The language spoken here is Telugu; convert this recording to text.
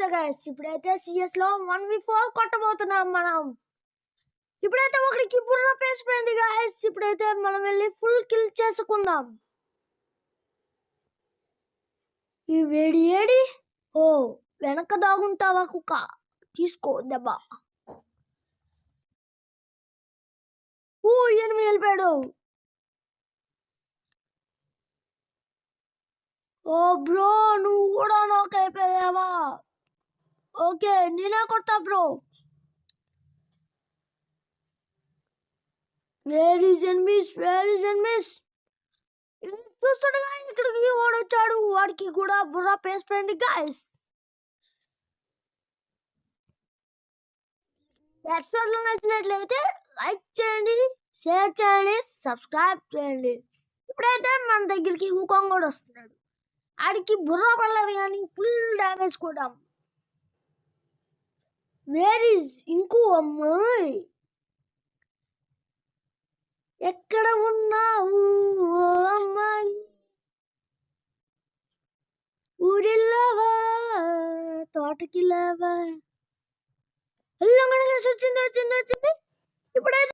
నమస్తే గైస్. ఇప్పుడైతే CS లో 1v4 కొట్టబోతున్నాం మనం. ఇప్పుడైతే ఒకడికి బుర్ర పేసిపోయింది గైస్. ఇప్పుడైతే మనం వెళ్ళి ఫుల్ కిల్ చేసుకుందాం. ఈ వేడి ఏడి ఓ వెనక దాగుంటావా కుక్క, తీసుకో దెబ్బ. ఓ ఎనిమిది వెళ్ళిపోయాడు. ఓ బ్రో నువ్వు కూడా నాకు అయిపోయావా? ఓకే నేనే కొడతా బ్రో. వేర్ ఇస్ ఎనిమిస్ చూస్తుండగా ఇక్కడికి ఓడొచ్చాడు. వాడికి కూడా బుర్ర పేసిపోయింది గైస్. ఎపిసోడ్లో నచ్చినట్లయితే లైక్ చేయండి, షేర్ చేయండి, సబ్స్క్రైబ్ చేయండి. ఇప్పుడైతే మన దగ్గరికి హుకాంగ్ కూడా వస్తున్నాడు. ఆడికి బుర్ర పడలేదు కానీ ఫుల్ డ్యామేజ్ కొట్టాం. వేర్ ఇస్ ఇంకో అమ్మాయి, ఎక్కడ ఉన్నావు ఓ అమ్మాయి? ఊరిల్లావా తోటకిల్లావా? వచ్చింది. ఇప్పుడైతే